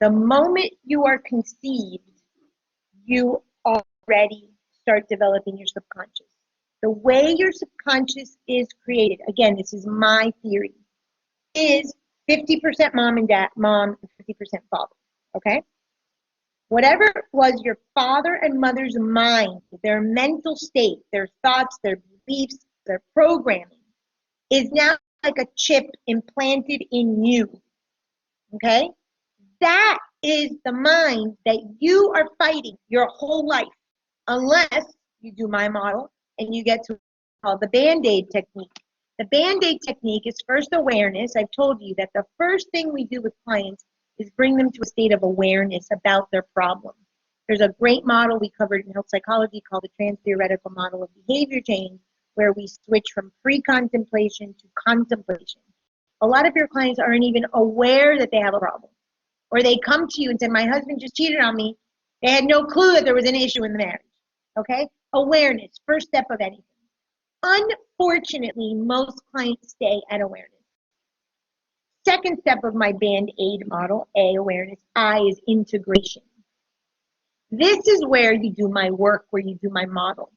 The moment you are conceived, you already start developing your subconscious. The way your subconscious is created, again, this is my theory, is 50% mom and 50% father, okay? Whatever was your father and mother's mind, their mental state, their thoughts, their beliefs, their programming, is now like a chip implanted in you, okay? That is the mind that you are fighting your whole life, unless you do my model and you get to call the Band-Aid technique. The Band-Aid technique is first awareness. I've told you that the first thing we do with clients is bring them to a state of awareness about their problem. There's a great model we covered in health psychology called the Transgenerational model of behavior change, where we switch from pre-contemplation to contemplation. A lot of your clients aren't even aware that they have a problem. Or they come to you and say, my husband just cheated on me. They had no clue that there was an issue in the marriage, okay? Awareness, first step of anything. Unfortunately, most clients stay at awareness. Second step of my Band-Aid model, A, awareness, I is integration. This is where you do my work, where you do my model.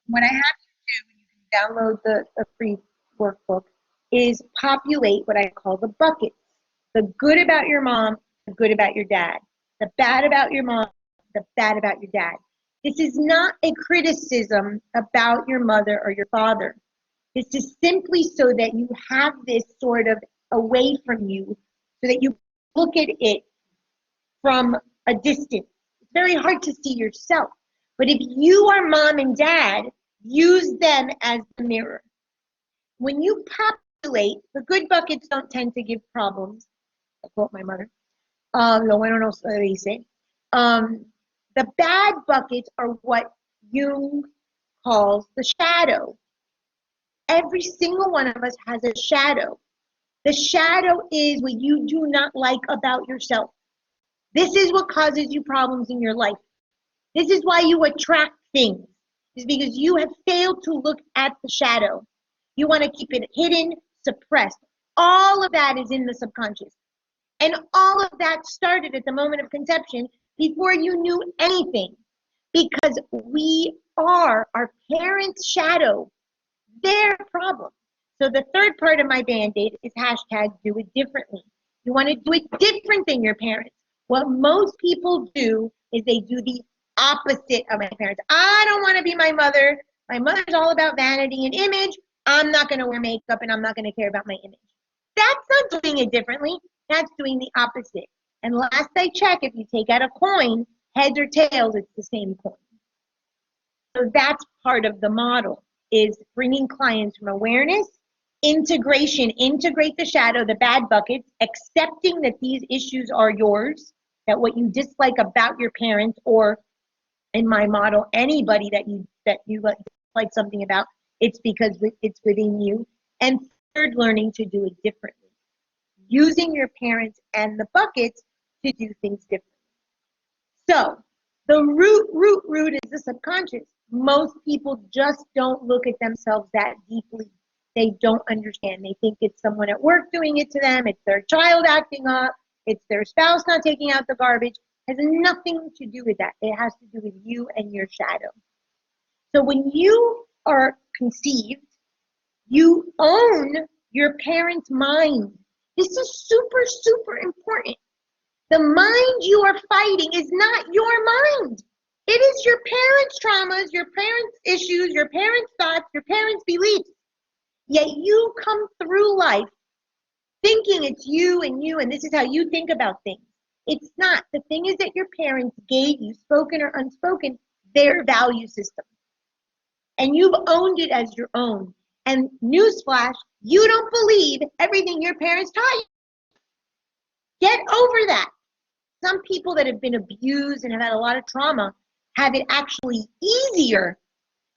What I have you do, when you can download the free workbook, is populate what I call the buckets. The good about your mom, the good about your dad. The bad about your mom, the bad about your dad. This is not a criticism about your mother or your father. This is simply so that you have this sort of away from you, so that you look at it from a distance. It's very hard to see yourself. But if you are mom and dad, use them as the mirror. When you populate, the good buckets don't tend to give problems. I quote my mother. Lo bueno no se dice. The bad buckets are what Jung calls the shadow. Every single one of us has a shadow. The shadow is what you do not like about yourself. This is what causes you problems in your life. This is why you attract things. It's because you have failed to look at the shadow. You want to keep it hidden, suppressed. All of that is in the subconscious. And all of that started at the moment of conception before you knew anything. Because we are our parents' shadow, their problem. So the third part of my Band-Aid is hashtag do it differently. You want to do it different than your parents. What most people do is they do the opposite of my parents. I don't want to be my mother. My mother's all about vanity and image. I'm not going to wear makeup and I'm not going to care about my image. That's not doing it differently. That's doing the opposite. And last I checked, if you take out a coin, heads or tails, it's the same coin. So that's part of the model, is bringing clients from awareness, integration, integrate the shadow, the bad buckets, accepting that these issues are yours, that what you dislike about your parents, or in my model, anybody that you like something about, it's because it's within you. And third, learning to do it differently, using your parents and the buckets to do things differently. So the root is the subconscious. Most people just don't look at themselves that deeply. They don't understand. They think it's someone at work doing it to them. It's their child acting up. It's their spouse not taking out the garbage. It has nothing to do with that. It has to do with you and your shadow. So when you are conceived, you own your parent's mind. This is super, super important. The mind you are fighting is not your mind. It is your parents' traumas, your parents' issues, your parents' thoughts, your parents' beliefs. Yet you come through life thinking it's you and this is how you think about things. It's not. The thing is that your parents gave you, spoken or unspoken, their value system. And you've owned it as your own. And newsflash, you don't believe everything your parents taught you. Get over that. Some people that have been abused and have had a lot of trauma have it actually easier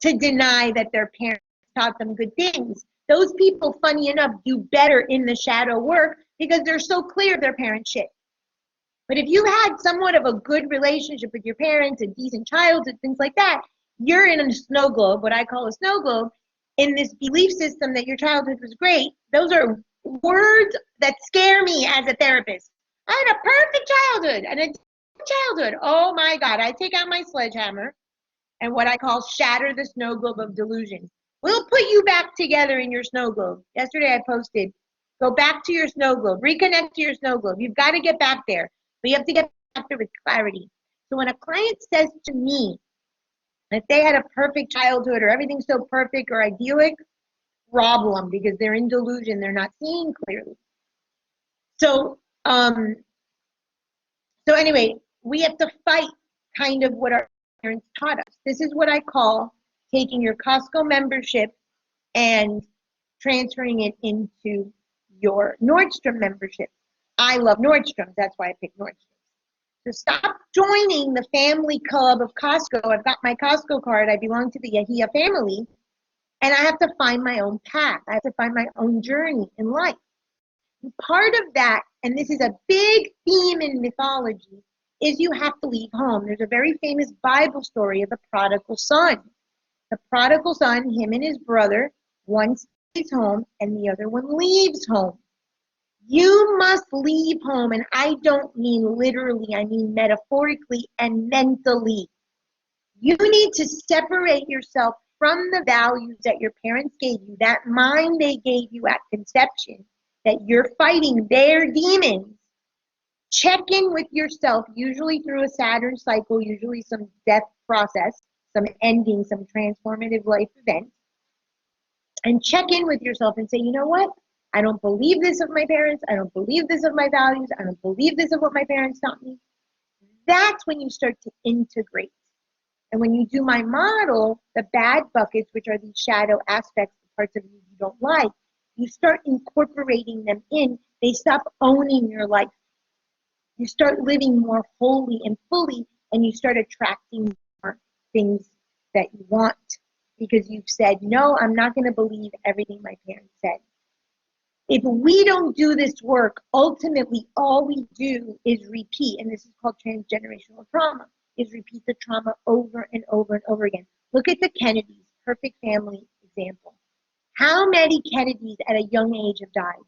to deny that their parents taught them good things. Those people, funny enough, do better in the shadow work because they're so clear of their parents' shit. But if you had somewhat of a good relationship with your parents, a decent childhood, things like that, you're in a snow globe, what I call a snow globe, in this belief system that your childhood was great. Those are words that scare me as a therapist. I had a perfect childhood and a childhood. Oh my God. I take out my sledgehammer and what I call shatter the snow globe of delusion. We'll put you back together in your snow globe. Yesterday I posted, go back to your snow globe, reconnect to your snow globe. You've got to get back there, but you have to get back there with clarity. So when a client says to me that they had a perfect childhood or everything's so perfect or idyllic, problem, because they're in delusion, they're not seeing clearly. So, so anyway, we have to fight kind of what our parents taught us. This is what I call taking your Costco membership and transferring it into your Nordstrom membership. I love Nordstrom. That's why I picked Nordstrom. So stop joining the family club of Costco. I've got my Costco card. I belong to the Yahia family. And I have to find my own path. I have to find my own journey in life. And part of that, and this is a big theme in mythology, is you have to leave home. There's a very famous Bible story of the prodigal son. The prodigal son, him and his brother, one stays home and the other one leaves home. You must leave home, and I don't mean literally, I mean metaphorically and mentally. You need to separate yourself from the values that your parents gave you, that mind they gave you at conception, that you're fighting their demons. Check in with yourself, usually through a Saturn cycle, usually some death process, some ending, some transformative life event. And check in with yourself and say, you know what? I don't believe this of my parents. I don't believe this of my values. I don't believe this of what my parents taught me. That's when you start to integrate. And when you do my model, the bad buckets, which are these shadow aspects, the parts of you don't like, you start incorporating them in. They stop owning your life. You start living more wholly and fully, and you start attracting more things that you want because you've said, no, I'm not going to believe everything my parents said. If we don't do this work, ultimately all we do is repeat, and this is called transgenerational trauma, is repeat the trauma over and over and over again. Look at the Kennedys, perfect family example. How many Kennedys at a young age have died?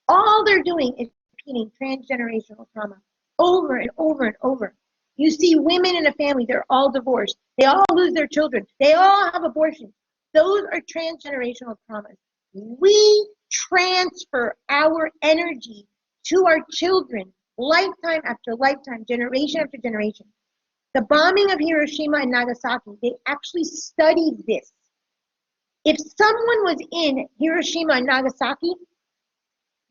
All they're doing is repeating transgenerational trauma over and over and over. You see women in a family, they're all divorced. They all lose their children. They all have abortions. Those are transgenerational traumas. We transfer our energy to our children, lifetime after lifetime, generation after generation. The bombing of Hiroshima and Nagasaki, they actually studied this. If someone was in Hiroshima and Nagasaki,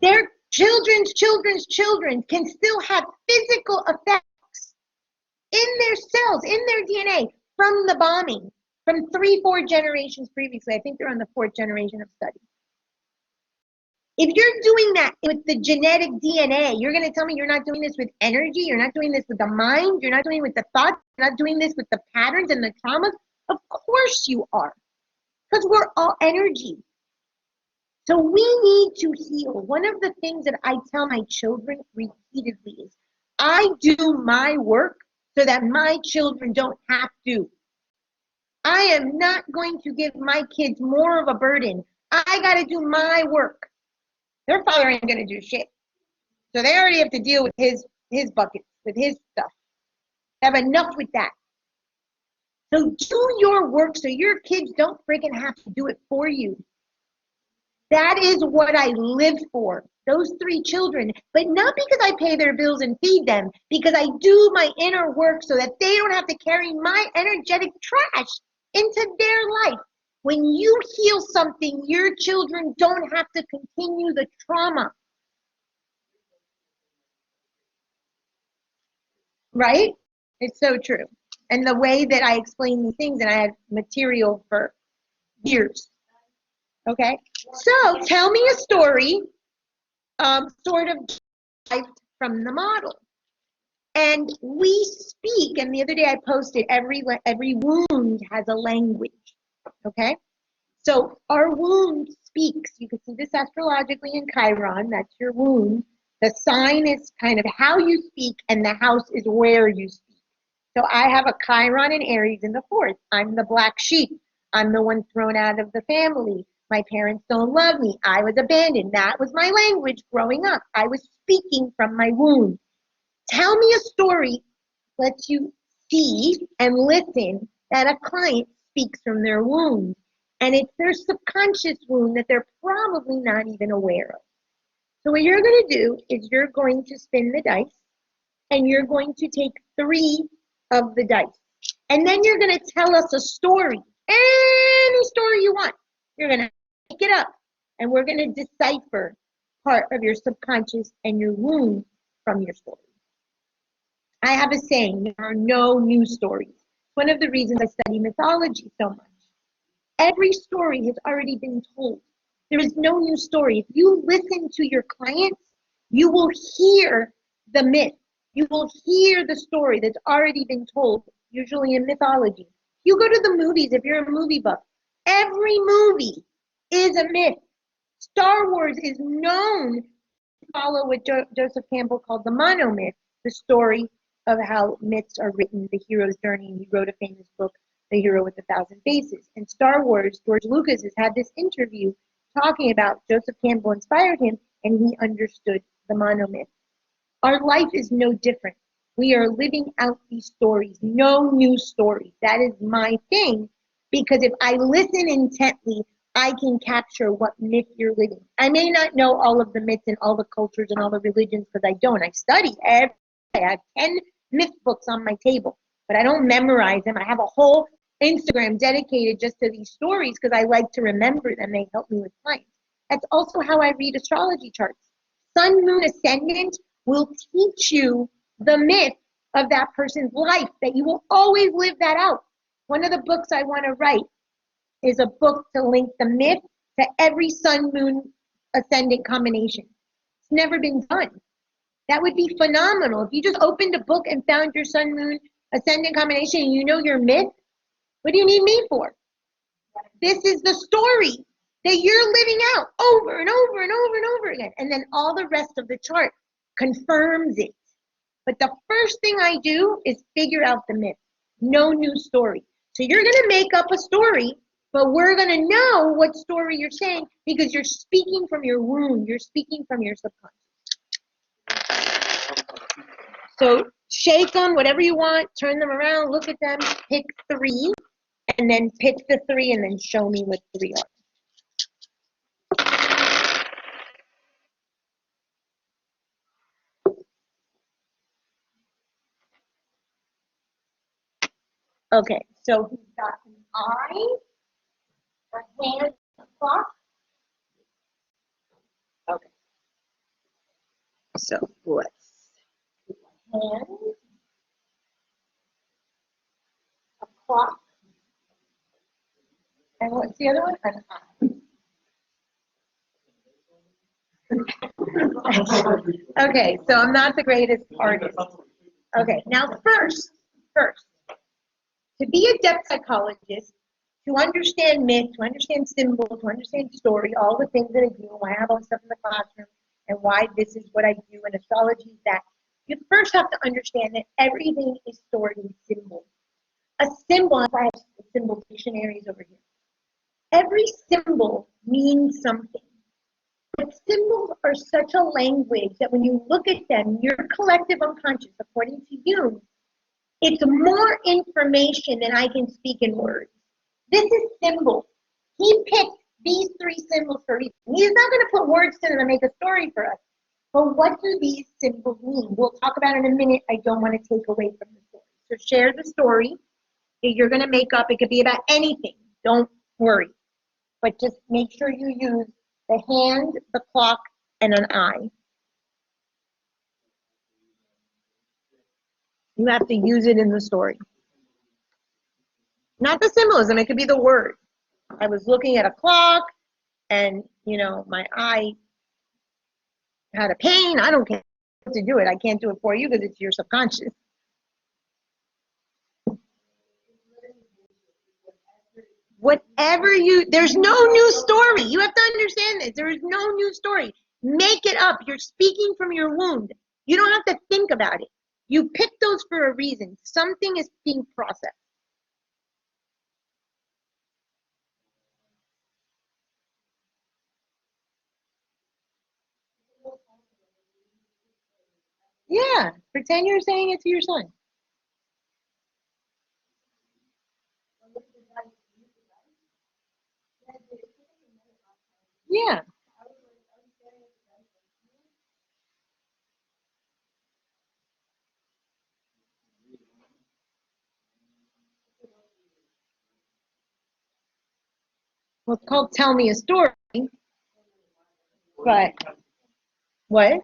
their children's children can still have physical effects in their cells, in their DNA, from the bombing, from 3-4 generations previously. I think they're on the 4th generation of study. If you're doing that with the genetic DNA, you're going to tell me you're not doing this with energy, you're not doing this with the mind, you're not doing it with the thoughts, you're not doing this with the patterns and the traumas? Of course you are, because we're all energy. So we need to heal. One of the things that I tell my children repeatedly is, I do my work so that my children don't have to. I am not going to give my kids more of a burden. I got to do my work. Their father ain't going to do shit. So they already have to deal with his buckets, with his stuff. They have enough with that. So do your work so your kids don't freaking have to do it for you. That is what I live for, those 3 children. But not because I pay their bills and feed them, because I do my inner work so that they don't have to carry my energetic trash into their life. When you heal something, your children don't have to continue the trauma. Right? It's so true. And the way that I explain these things, and I have material for years. Okay? So tell me a story, sort of derived from the model. And we speak, and the other day I posted, every wound has a language. Okay? So our wound speaks. You can see this astrologically in Chiron. That's your wound. The sign is kind of how you speak, and the house is where you speak. So I have a Chiron and Aries in the 4th. I'm the black sheep. I'm the one thrown out of the family. My parents don't love me. I was abandoned. That was my language growing up. I was speaking from my wound. Tell me a story lets you see and listen that a client speaks from their wound. And it's their subconscious wound that they're probably not even aware of. So what you're going to do is you're going to spin the dice and you're going to take 3 of the dice. And then you're going to tell us a story, any story you want. You're going to make it up and we're going to decipher part of your subconscious and your wound from your story. I have a saying, there are no new stories. One of the reasons I study mythology so much. Every story has already been told. There is no new story. If you listen to your clients, you will hear the myth. You will hear the story that's already been told, usually in mythology. You go to the movies, if you're a movie buff, every movie is a myth. Star Wars is known to follow what Joseph Campbell called the monomyth, the story of how myths are written, the hero's journey. And he wrote a famous book, The Hero with 1,000 Faces. And Star Wars, George Lucas has had this interview talking about Joseph Campbell inspired him and he understood the monomyth. Our life is no different. We are living out these stories, no new stories. That is my thing, because if I listen intently, I can capture what myth you're living. I may not know all of the myths and all the cultures and all the religions because I don't. I study every day. I have 10 myth books on my table, but I don't memorize them. I have a whole Instagram dedicated just to these stories because I like to remember them. They help me with clients. That's also how I read astrology charts. Sun, moon, ascendant will teach you the myth of that person's life, that you will always live that out. One of the books I want to write is a book to link the myth to every sun, moon, ascendant combination. It's never been done. That would be phenomenal. If you just opened a book and found your sun, moon, ascendant combination and you know your myth, what do you need me for? This is the story that you're living out over and over and over and over again. And then all the rest of the chart confirms it. But the first thing I do is figure out the myth. No new story. So you're going to make up a story, but we're going to know what story you're saying because you're speaking from your wound. You're speaking from your subconscious. So shake them, whatever you want, turn them around, look at them, pick 3, and then pick the 3 and then show me what 3 are. Okay, so he's got an eye, a hand, a clock. Okay. So let's do a hand, a clock, and what's the other one? An eye. Okay, so I'm not the greatest artist. Okay, now first, to be a depth psychologist, to understand myth, to understand symbol, to understand story, all the things that I do, why I have all this stuff in the classroom, and why this is what I do, and astrology is that, you first have to understand that everything is stored in symbols. A symbol, I have symbol dictionaries over here. Every symbol means something. But symbols are such a language that when you look at them, your collective unconscious, according to you, it's more information than I can speak in words. This is symbols. He picked these 3 symbols for a reason. He's not going to put words to them and make a story for us. But what do these symbols mean? We'll talk about it in a minute. I don't want to take away from the story. So share the story that you're going to make up. It could be about anything. Don't worry. But just make sure you use the hand, the clock, and an eye. You have to use it in the story. Not the symbolism, it could be the word. I was looking at a clock and, you know, my eye had a pain. I don't care to do it. I can't do it for you because it's your subconscious. Whatever you, there's no new story. You have to understand this. There is no new story. Make it up. You're speaking from your wound. You don't have to think about it. You picked those for a reason. Something is being processed. Yeah, pretend you're saying it to your son. Yeah. Well, it's called Tell Me a Story, but what?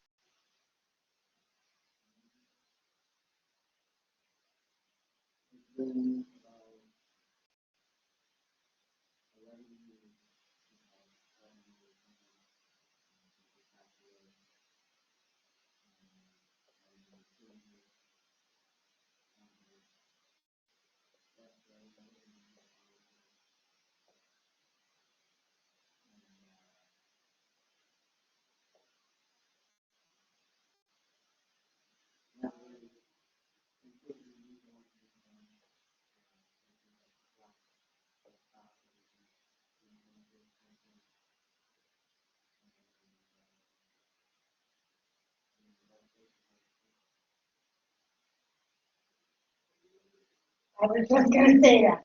I was just gonna say that.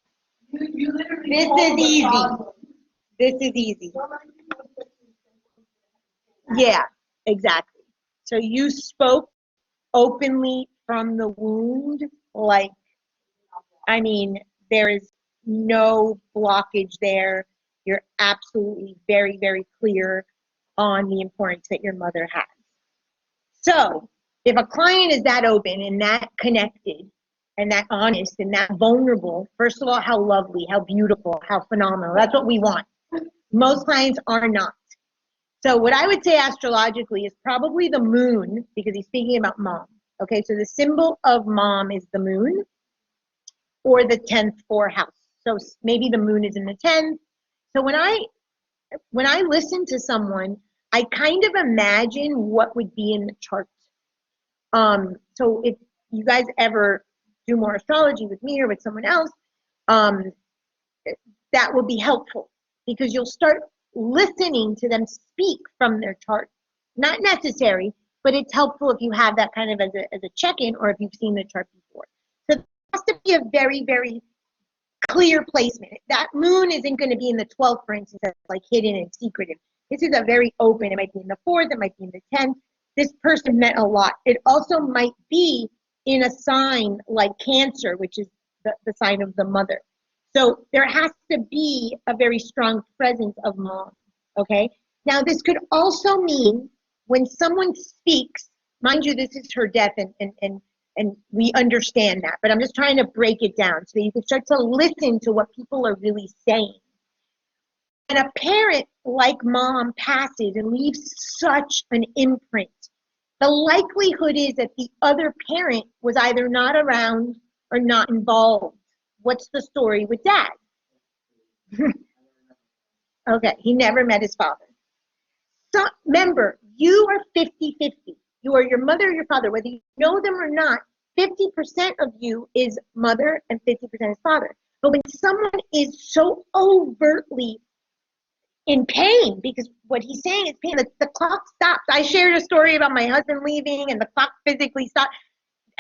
This is easy. This is easy. Yeah, exactly. So you spoke openly from the wound, like, I mean, there is no blockage there. You're absolutely very, very clear on the importance that your mother has. So if a client is that open and that connected and that honest and that vulnerable, first of all, how lovely, how beautiful, how phenomenal. That's what we want. Most clients are not. So what I would say astrologically is probably the moon, because he's speaking about mom. Okay, so the symbol of mom is the moon or the 10th floor house. So maybe the moon is in the 10th. So when I listen to someone, I kind of imagine what would be in the chart. So if you guys ever do more astrology with me or with someone else, um, that will be helpful because you'll start listening to them speak from their chart. Not necessary, but it's helpful if you have that kind of as a check-in or if you've seen the chart before. So there has to be a very, very clear placement. That moon isn't going to be in the 12th, for instance, that's like hidden and secretive. This is a very open, it might be in the 4th, it might be in the 10th. This person meant a lot. It also might be in a sign like Cancer, which is the sign of the mother. So there has to be a very strong presence of mom, okay? Now, this could also mean when someone speaks, mind you, this is her death and we understand that, but I'm just trying to break it down so you can start to listen to what people are really saying. And a parent like mom passes and leaves such an imprint, the likelihood is that the other parent was either not around or not involved. What's the story with dad? Okay, he never met his father. So remember, you are 50-50. You are your mother or your father, whether you know them or not. 50% of you is mother and 50% is father. But when someone is so overtly in pain, because what he's saying is pain, the clock stops. I shared a story about my husband leaving and the clock physically stopped.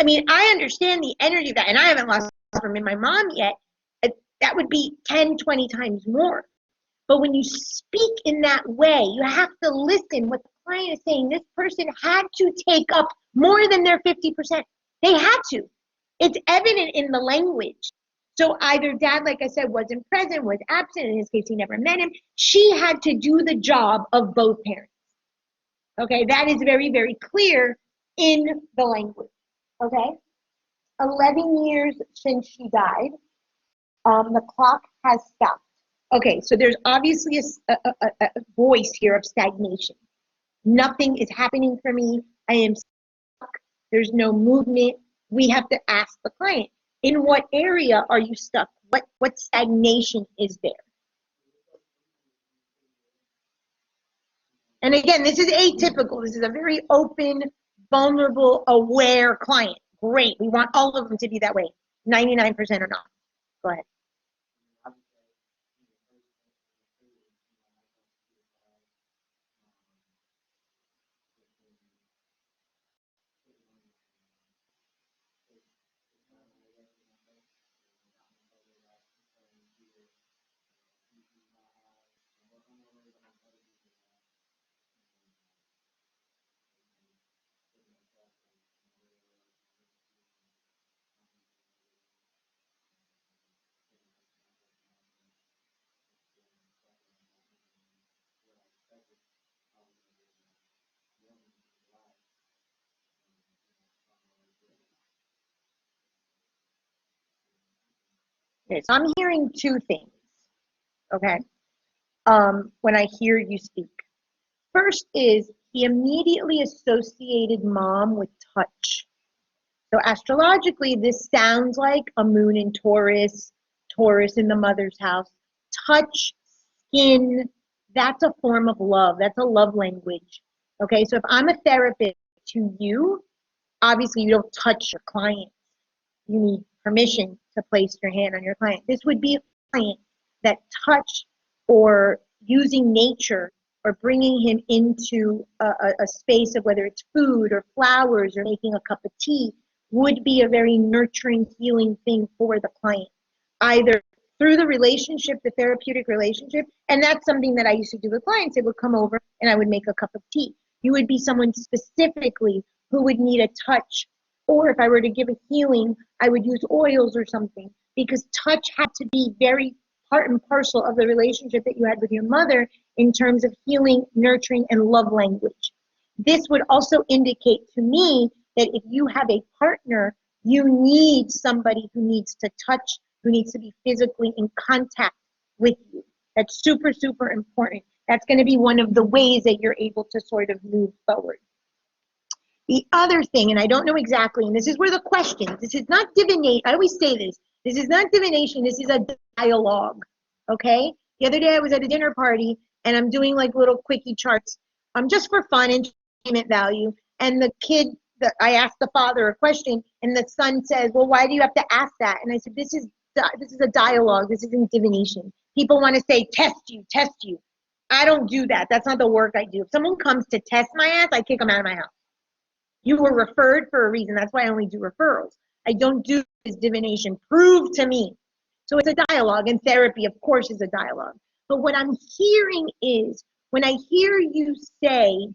I mean, I understand the energy of that, and I haven't lost from my mom yet. That would be 10, 20 times more. But when you speak in that way, you have to listen what the client is saying. This person had to take up more than their 50%. They had to. It's evident in the language. So either dad, like I said, wasn't present, was absent. In his case, he never met him. She had to do the job of both parents. Okay, that is very, very clear in the language. Okay, 11 years since she died. The clock has stopped. Okay, so there's obviously a voice here of stagnation. Nothing is happening for me. I am stuck. There's no movement. We have to ask the client, in what area are you stuck? What stagnation is there? And again, this is atypical. This is a very open, vulnerable, aware client. Great. We want all of them to be that way. 99% or not. Go ahead. Okay, so I'm hearing two things, okay, when I hear you speak. First is he immediately associated mom with touch. So astrologically, this sounds like a moon in Taurus, Taurus in the mother's house. Touch, skin, that's a form of love. That's a love language. Okay, so if I'm a therapist to you, obviously you don't touch your client. You need permission to place your hand on your client. This would be a client that touch or using nature or bringing him into a space of whether it's food or flowers or making a cup of tea would be a very nurturing, healing thing for the client, either through the relationship, the therapeutic relationship, and that's something that I used to do with clients. They would come over and I would make a cup of tea. You would be someone specifically who would need a touch, or if I were to give a healing, I would use oils or something, because touch had to be very part and parcel of the relationship that you had with your mother in terms of healing, nurturing, and love language. This would also indicate to me that if you have a partner, you need somebody who needs to touch, who needs to be physically in contact with you. That's super, super important. That's going to be one of the ways that you're able to sort of move forward. The other thing, and I don't know exactly, and this is where the question, this is not divination. I always say this is not divination, this is a dialogue, okay? The other day I was at a dinner party and I'm doing like little quickie charts, just for fun, entertainment value, and the kid, I asked the father a question and the son says, well, why do you have to ask that? And I said, this is a dialogue, this isn't divination. People want to say, test you, test you. I don't do that, that's not the work I do. If someone comes to test my ass, I kick them out of my house. You were referred for a reason. That's why I only do referrals. I don't do this divination. Prove to me. So it's a dialogue, and therapy, of course, is a dialogue. But what I'm hearing is when I hear you say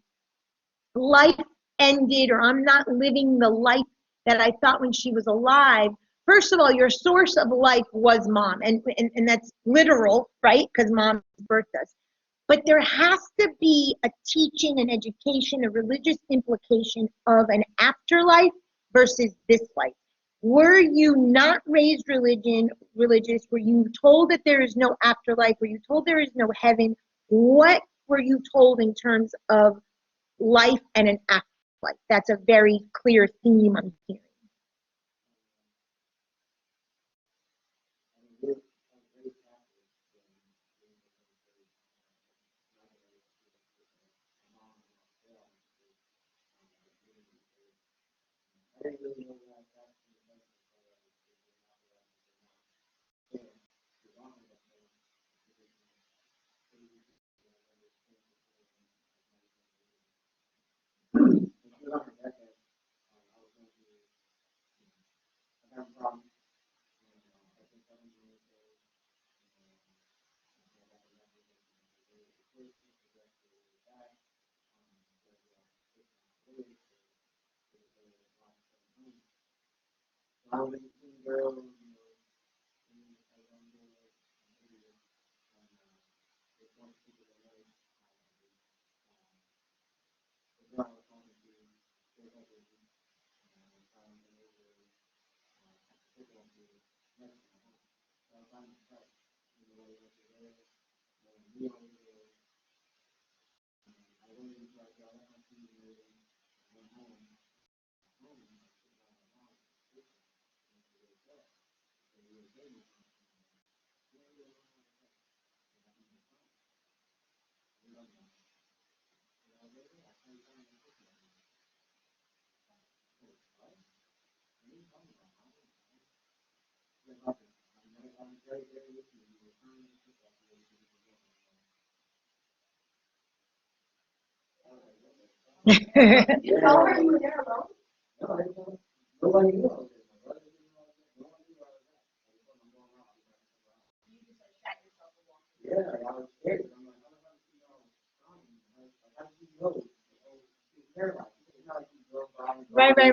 life ended or I'm not living the life that I thought when she was alive, first of all, your source of life was mom. And that's literal, right? Because mom birthed us. But there has to be a teaching, an education, a religious implication of an afterlife versus this life. Were you not raised religious? Were you told that there is no afterlife? Were you told there is no heaven? What were you told in terms of life and an afterlife? That's a very clear theme I'm hearing.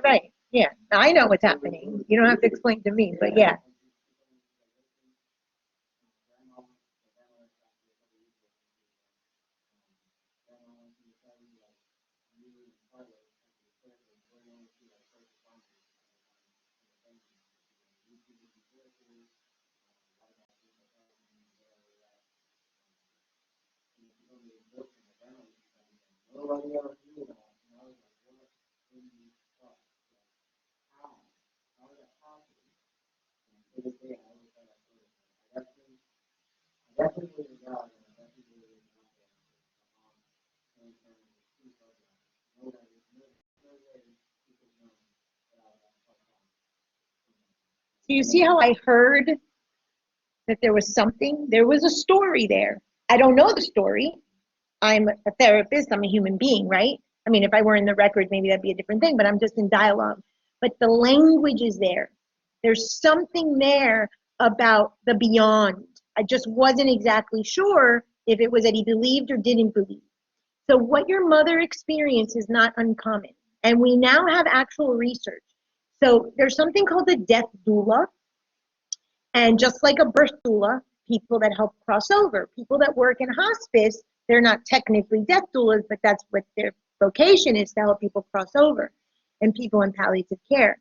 Right. Yeah, I know what's happening. You don't have to explain to me, but yeah. So you see how I heard that there was something, there was a story there. I don't know the story. I'm a therapist, I'm a human being, right? I mean, if I were in the record, maybe that'd be a different thing, but I'm just in dialogue. But the language is there. There's something there about the beyond. I just wasn't exactly sure if it was that he believed or didn't believe. So what your mother experienced is not uncommon. And we now have actual research. So there's something called the death doula. And just like a birth doula, people that help cross over, people that work in hospice, they're not technically death doulas, but that's what their vocation is, to help people cross over, and people in palliative care.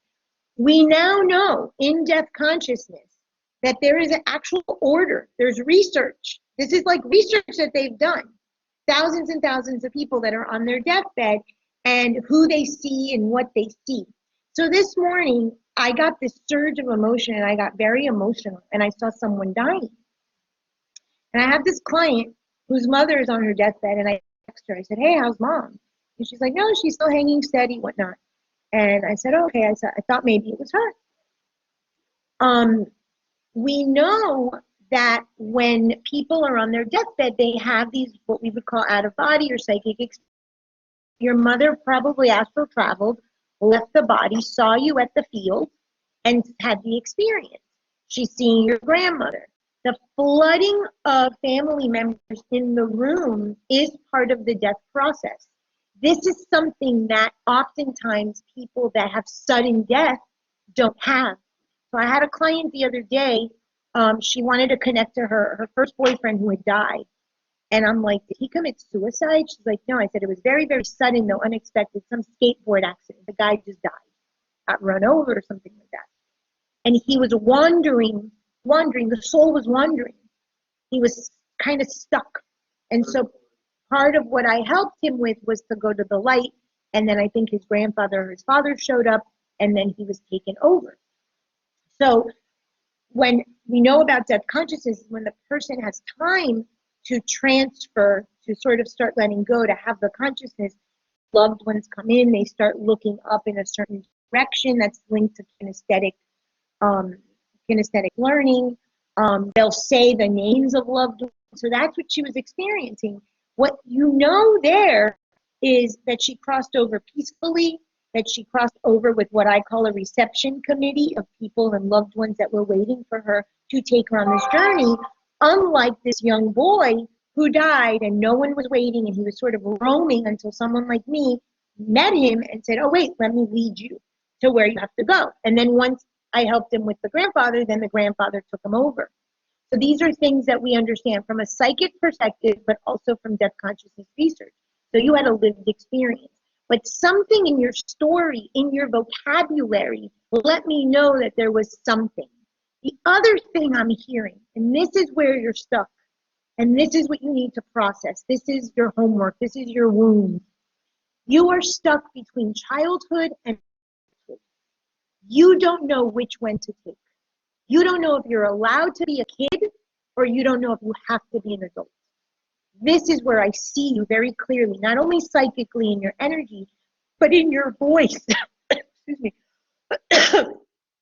We now know in death consciousness that there is an actual order. There's research. This is like research that they've done. Thousands and thousands of people that are on their deathbed and who they see and what they see. So this morning, I got this surge of emotion and I got very emotional and I saw someone dying. And I have this client whose mother is on her deathbed and I text her. I said, hey, how's mom? And she's like, no, she's still hanging steady, whatnot. And I said, okay, I thought maybe it was her. We know that when people are on their deathbed, they have these, what we would call out of body or psychic experiences. Your mother probably astral traveled, left the body, saw you at the field, and had the experience. She's seeing your grandmother. The flooding of family members in the room is part of the death process. This is something that oftentimes people that have sudden death don't have. So I had a client the other day, she wanted to connect to her first boyfriend who had died. And I'm like, did he commit suicide? She's like, no. I said, it was very, very sudden, though, unexpected, some skateboard accident. The guy just died, got run over or something like that. And he was wandering, the soul was wandering. He was kind of stuck. And so part of what I helped him with was to go to the light. And then I think his grandfather or his father showed up, and then he was taken over. So when we know about death consciousness, when the person has time to transfer, to sort of start letting go, to have the consciousness, loved ones come in, they start looking up in a certain direction that's linked to kinesthetic learning. They'll say the names of loved ones. So that's what she was experiencing. What you know there is that she crossed over peacefully, that she crossed over with what I call a reception committee of people and loved ones that were waiting for her to take her on this journey, unlike this young boy who died and no one was waiting and he was sort of roaming until someone like me met him and said, oh, wait, let me lead you to where you have to go. And then once I helped him with the grandfather, then the grandfather took him over. So these are things that we understand from a psychic perspective, but also from death consciousness research. So you had a lived experience. But something in your story, in your vocabulary, let me know that there was something. The other thing I'm hearing, and this is where you're stuck, and this is what you need to process. This is your homework. This is your wound. You are stuck between childhood and adulthood. You don't know which one to take. You don't know if you're allowed to be a kid, or you don't know if you have to be an adult. This is where I see you very clearly, not only psychically in your energy, but in your voice. Excuse me.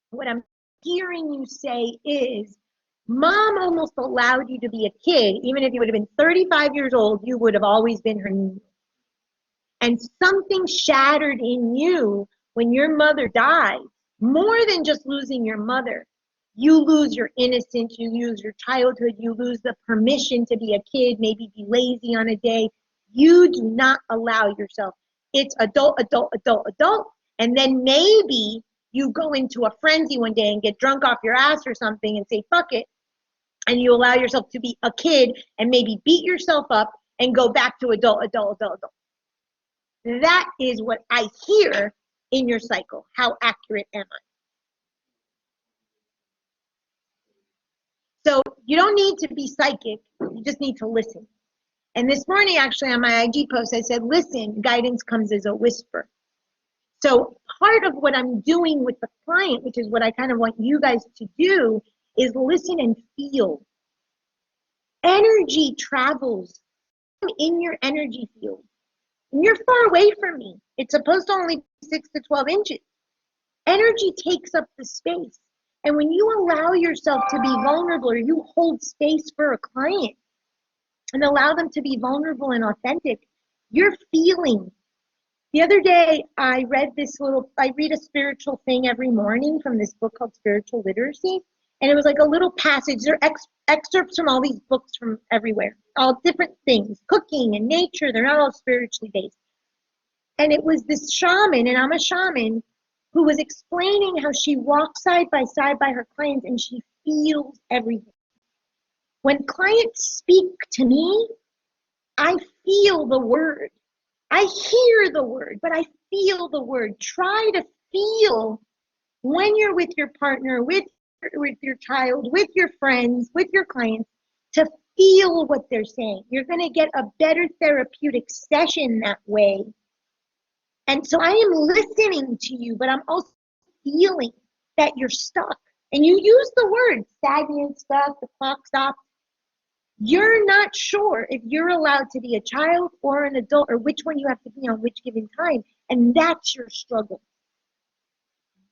What I'm hearing you say is, mom almost allowed you to be a kid. Even if you would have been 35 years old, you would have always been her niece. And something shattered in you when your mother died, more than just losing your mother. You lose your innocence, you lose your childhood, you lose the permission to be a kid, maybe be lazy on a day. You do not allow yourself. It's adult, adult, adult, adult. And then maybe you go into a frenzy one day and get drunk off your ass or something and say, fuck it. And you allow yourself to be a kid and maybe beat yourself up and go back to adult, adult, adult, adult. That is what I hear in your cycle. How accurate am I? So you don't need to be psychic, you just need to listen. And this morning, actually, on my IG post, I said, listen, guidance comes as a whisper. So part of what I'm doing with the client, which is what I kind of want you guys to do, is listen and feel. Energy travels. I'm in your energy field. And you're far away from me. It's supposed to only be 6 to 12 inches. Energy takes up the space. And when you allow yourself to be vulnerable, or you hold space for a client and allow them to be vulnerable and authentic, you're feeling. The other day, I read a spiritual thing every morning from this book called Spiritual Literacy. And it was like a little passage. They're excerpts from all these books from everywhere, all different things, cooking and nature. They're not all spiritually based. And it was this shaman, and I'm a shaman, who was explaining how she walks side by her clients and she feels everything. When clients speak to me, I feel the word. I hear the word, but I feel the word. Try to feel when you're with your partner, with your child, with your friends, with your clients, to feel what they're saying. You're going to get a better therapeutic session that way. And so I am listening to you, but I'm also feeling that you're stuck. And you use the word stagnant, stuck, the clock stopped. You're not sure if you're allowed to be a child or an adult, or which one you have to be on which given time. And that's your struggle.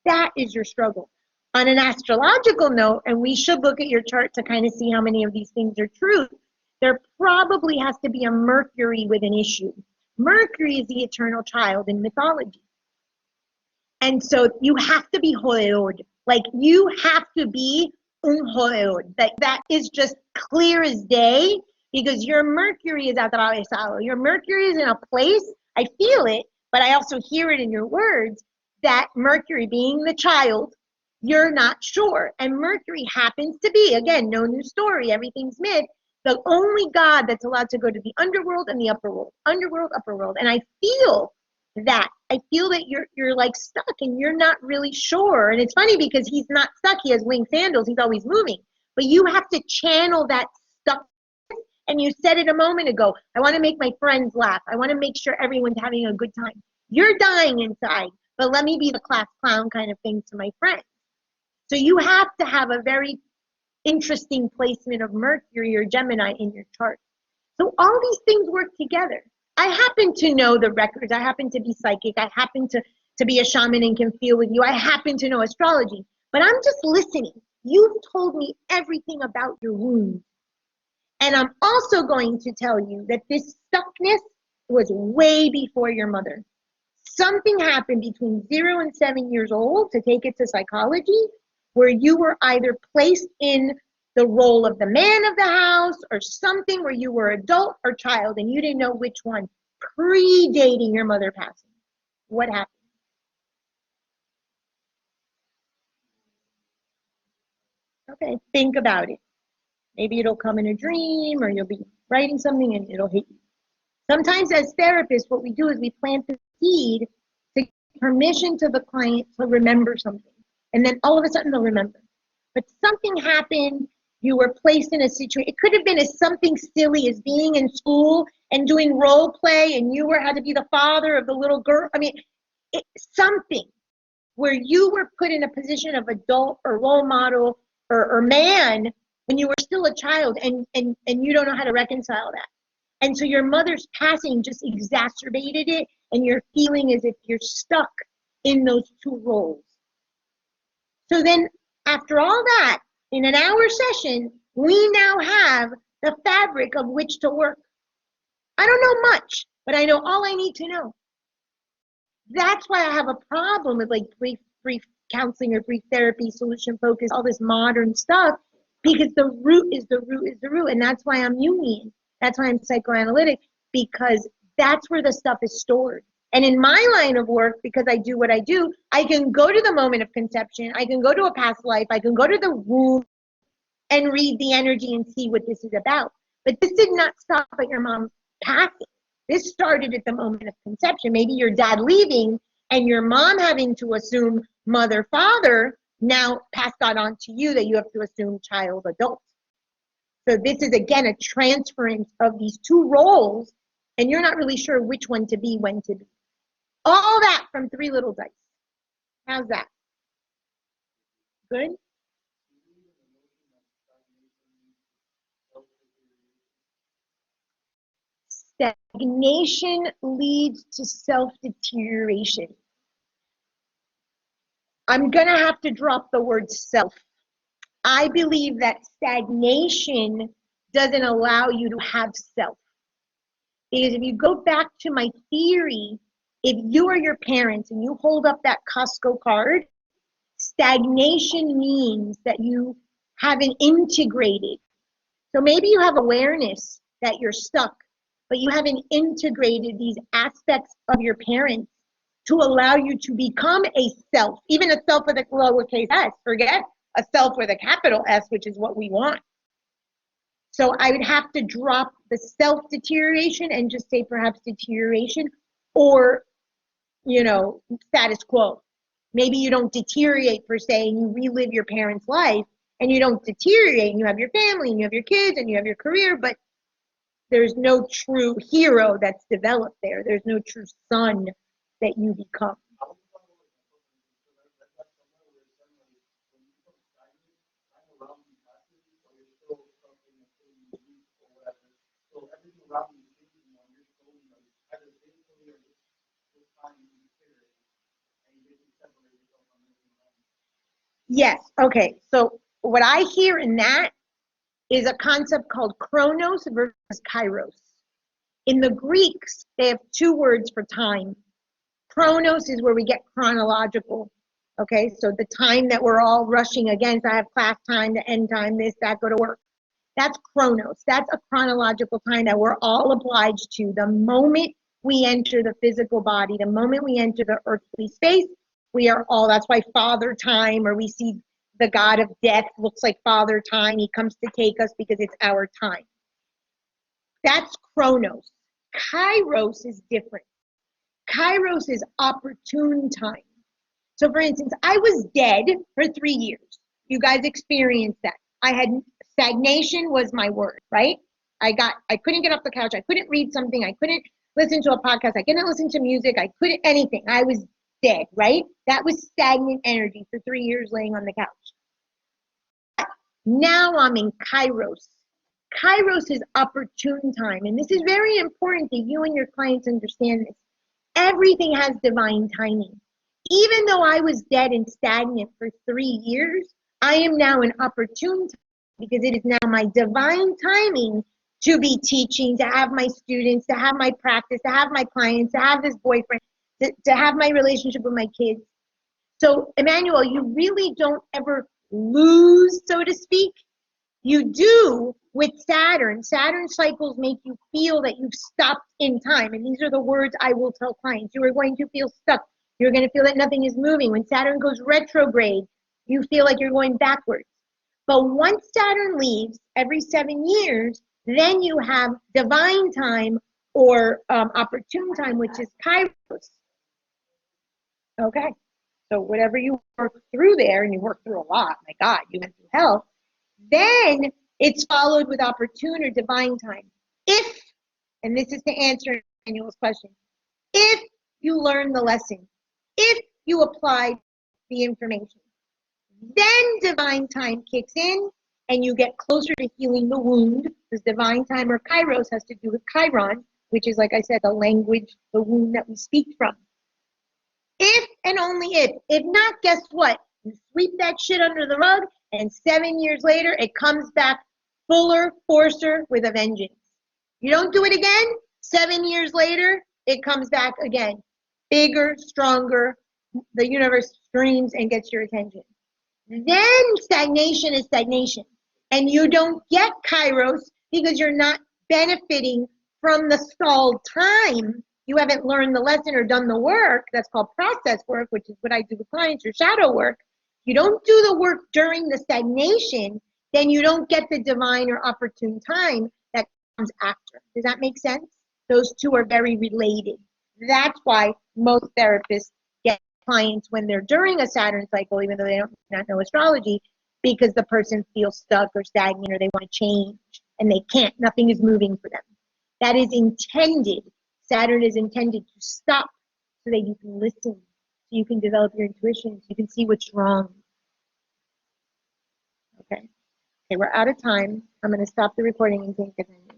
That is your struggle. On an astrological note, and we should look at your chart to kind of see how many of these things are true, there probably has to be a Mercury with an issue. Mercury is the eternal child in mythology. And so you have to be hoeod. Like, you have to be hoeod. That is just clear as day, because your Mercury is atravesado. Your Mercury is in a place, I feel it, but I also hear it in your words, that Mercury being the child, you're not sure. And Mercury happens to be, again, no new story, everything's myth, the only god that's allowed to go to the underworld and the upper world. Underworld, upper world. And I feel that. I feel that you're like stuck and you're not really sure. And it's funny because he's not stuck. He has winged sandals. He's always moving. But you have to channel that stuck. And you said it a moment ago, I want to make my friends laugh. I want to make sure everyone's having a good time. You're dying inside, but let me be the class clown kind of thing to my friends. So you have to have a very interesting placement of Mercury or Gemini in your chart. So all these things work together. I happen to know the records. I happen to be psychic. I happen to be a shaman and can feel with you. I happen to know astrology, but I'm just listening. You've told me everything about your wound. And I'm also going to tell you that this stuckness was way before your mother. Something happened between 0 and 7 years old, to take it to psychology, where you were either placed in the role of the man of the house or something, where you were adult or child and you didn't know which one, predating your mother passing. What happened? Okay, think about it. Maybe it'll come in a dream, or you'll be writing something and it'll hit you. Sometimes as therapists, what we do is we plant the seed to give permission to the client to remember something. And then all of a sudden they'll remember. But something happened, you were placed in a situation. It could have been as something silly as being in school and doing role play, and you had to be the father of the little girl. I mean, something where you were put in a position of adult or role model or man when you were still a child, and you don't know how to reconcile that. And so your mother's passing just exacerbated it, and you're feeling as if you're stuck in those two roles. So then after all that, in an hour session, we now have the fabric of which to work. I don't know much, but I know all I need to know. That's why I have a problem with like brief counseling or brief therapy, solution focus, all this modern stuff, because the root is the root is the root. And that's why I'm Jungian. That's why I'm psychoanalytic, because that's where the stuff is stored. And in my line of work, because I do what I do, I can go to the moment of conception, I can go to a past life, I can go to the womb and read the energy and see what this is about. But this did not stop at your mom passing. This started at the moment of conception. Maybe your dad leaving and your mom having to assume mother, father, now passed that on to you, that you have to assume child, adult. So this is, again, a transference of these two roles, and you're not really sure which one to be, when to be. All that from 3 little dice. How's that? Good? Stagnation leads to self-deterioration. I'm going to have to drop the word self. I believe that stagnation doesn't allow you to have self. Because if you go back to my theory, if you are your parents and you hold up that Costco card, stagnation means that you haven't integrated. So maybe you have awareness that you're stuck, but you haven't integrated these aspects of your parents to allow you to become a self, even a self with a lowercase s. Forget a self with a capital S, which is what we want. So I would have to drop the self-deterioration and just say perhaps deterioration, or, status quo. Maybe you don't deteriorate per se and you relive your parents' life, and you don't deteriorate and you have your family and you have your kids and you have your career, but there's no true hero that's developed there. There's no true son that you become. Yes, okay. So what I hear in that is a concept called Chronos versus Kairos. In the Greeks, they have 2 words for time. Chronos is where we get chronological. Okay, so the time that we're all rushing against, I have class time, the end time, this, that, go to work. That's Chronos. That's a chronological time that we're all obliged to. The moment we enter the physical body, the moment we enter the earthly space, we are all, that's why Father Time, or we see the god of death looks like Father Time. He comes to take us because it's our time. That's Chronos. Kairos is different. Kairos is opportune time. So for instance, I was dead for 3 years. You guys experienced that. I had stagnation was my word, right? I couldn't get off the couch. I couldn't read something. I couldn't listen to a podcast. I couldn't listen to music. I couldn't anything. I was dead, right? That was stagnant energy for 3 years laying on the couch. Now I'm in Kairos. Kairos is opportune time. And this is very important that you and your clients understand this. Everything has divine timing. Even though I was dead and stagnant for 3 years, I am now an opportune time because it is now my divine timing to be teaching, to have my students, to have my practice, to have my clients, to have this boyfriend, to have my relationship with my kids. So, Emmanuel, you really don't ever lose, so to speak. You do with Saturn. Saturn cycles make you feel that you've stopped in time. And these are the words I will tell clients. You are going to feel stuck. You're going to feel that nothing is moving. When Saturn goes retrograde, you feel like you're going backwards. But once Saturn leaves every 7 years, then you have divine time or opportune time, which is Kairos. Okay. So whatever you work through there, and you work through a lot, my God, you went through hell, then it's followed with opportune or divine time. If, and this is to answer Daniel's question, if you learn the lesson, if you apply the information, then divine time kicks in and you get closer to healing the wound, because divine time or Kairos has to do with Chiron, which is, like I said, the language, the wound that we speak from. If and only if. If not, guess what? You sweep that shit under the rug, and 7 years later, it comes back fuller, forcer, with a vengeance. You don't do it again, 7 years later, it comes back again. Bigger, stronger, the universe streams and gets your attention. Then stagnation is stagnation. And you don't get Kairos because you're not benefiting from the stalled time. You haven't learned the lesson or done the work. That's called process work, which is what I do with clients, or shadow work. You don't do the work during the stagnation, then you don't get the divine or opportune time that comes after. Does that make sense? Those two are very related. That's why most therapists get clients when they're during a Saturn cycle, even though they don't not know astrology, because the person feels stuck or stagnant or they want to change. and they can't. Nothing is moving for them. That is intended. Saturn is intended to stop so that you can listen, so you can develop your intuition, so you can see what's wrong. Okay. Okay, we're out of time. I'm going to stop the recording and take it.